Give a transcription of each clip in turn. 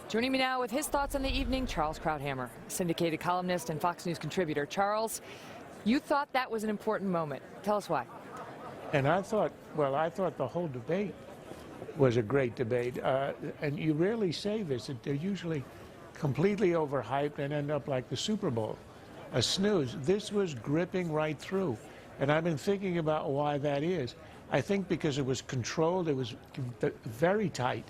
Joining me now with his thoughts on the evening, Charles Krauthammer, syndicated columnist and Fox News contributor. Charles, you thought that was an important moment. Tell us why. And I thought the whole debate was a great debate. And you rarely say this, that they're usually completely overhyped and end up like the Super Bowl, a snooze. This was gripping right through. And I've been thinking about why that is. I think because it was controlled, it was very tight,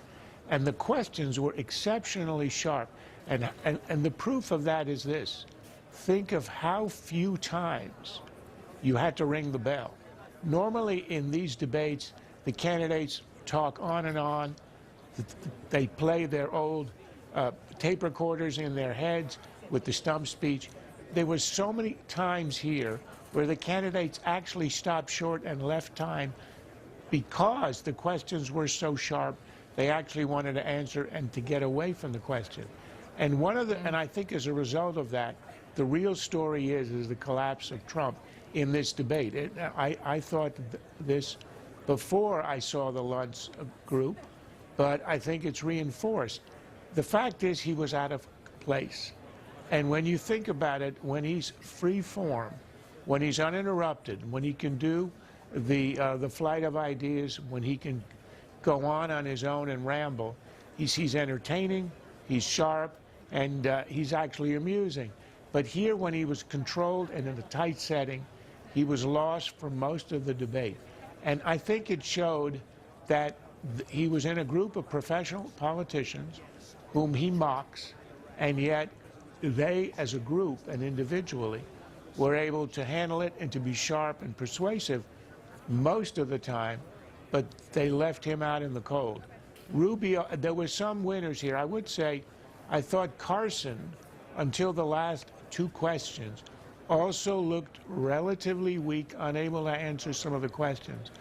and the questions were exceptionally sharp. And the proof of that is this. Think of how few times you had to ring the bell. Normally in these debates, the candidates talk on and on. They play their old tape recorders in their heads with the stump speech. There was so many times here where the candidates actually stopped short and left time because the questions were so sharp. They actually wanted to answer and to get away from the question. And and I think as a result of that, the real story is the collapse of Trump in this debate. I thought this before I saw the Luntz group, but I think it's reinforced. The fact is he was out of place. And when you think about it, when he's free form, when he's uninterrupted, when he can do the flight of ideas, when he can go on his own and ramble, he's entertaining, he's sharp, and he's actually amusing. But here, when he was controlled and in a tight setting, he was lost for most of the debate. And I think it showed that he was in a group of professional politicians whom he mocks, and yet they, as a group and individually, were able to handle it and to be sharp and persuasive most of the time, but they left him out in the cold. Rubio, there were some winners here. I would say I thought Carson, until the last two questions, also looked relatively weak, unable to answer some of the questions.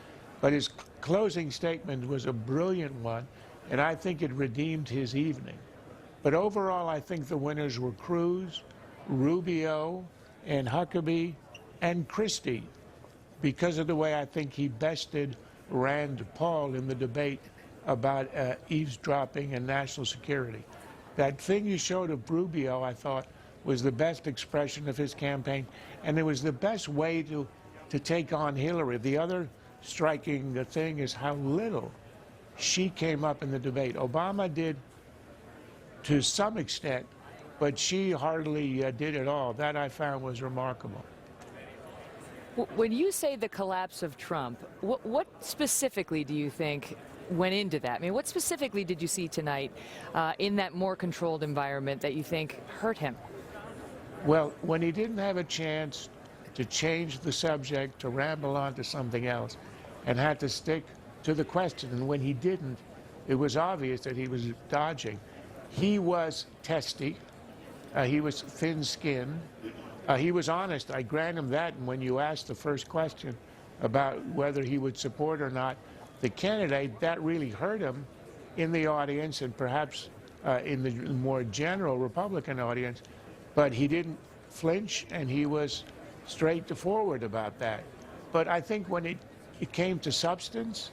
But his closing statement was a brilliant one, and I think it redeemed his evening. But overall, I think the winners were Cruz, Rubio, and Huckabee, and Christie, because of the way I think he bested Rand Paul in the debate about eavesdropping and national security. That thing you showed of Rubio, I thought, was the best expression of his campaign, and it was the best way to take on Hillary. The other striking thing is how little she came up in the debate. Obama did to some extent, but she hardly did at all. That I found was remarkable. When you say the collapse of Trump, what specifically do you think went into that? I mean, what specifically did you see tonight in that more controlled environment that you think hurt him? Well, when he didn't have a chance to change the subject, to ramble on to something else, and had to stick to the question, and when he didn't, it was obvious that he was dodging. He was testy. He was thin-skinned. He was honest. I grant him that. And when you asked the first question about whether he would support or not the candidate, that really hurt him in the audience and perhaps in the more general Republican audience. But he didn't flinch, and he was straight to forward about that. But I think when it came to substance,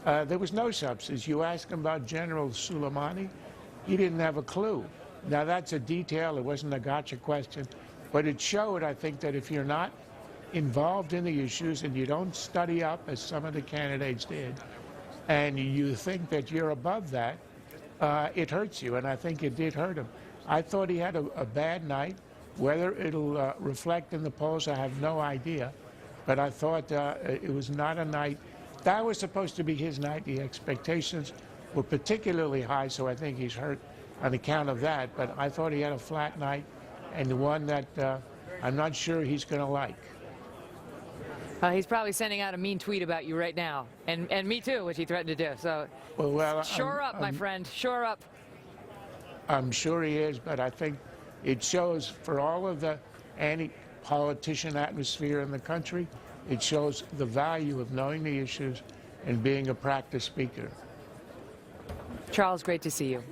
there was no substance. You asked him about General Soleimani, he didn't have a clue. Now, that's a detail. It wasn't a gotcha question. But it showed, I think, that if you're not involved in the issues and you don't study up, as some of the candidates did, and you think that you're above that, it hurts you. And I think it did hurt him. I thought he had a bad night. Whether it'll reflect in the polls, I have no idea. But I thought it was not a night. That was supposed to be his night. The expectations were particularly high, so I think he's hurt on account of that. But I thought he had a flat night, and one that I'm not sure he's going to like. He's probably sending out a mean tweet about you right now, and me too, which he threatened to do. So, well, shore up, my friend, shore up. I'm sure he is, but I think it shows for all of the anti-politician atmosphere in the country, it shows the value of knowing the issues and being a practiced speaker. Charles, great to see you.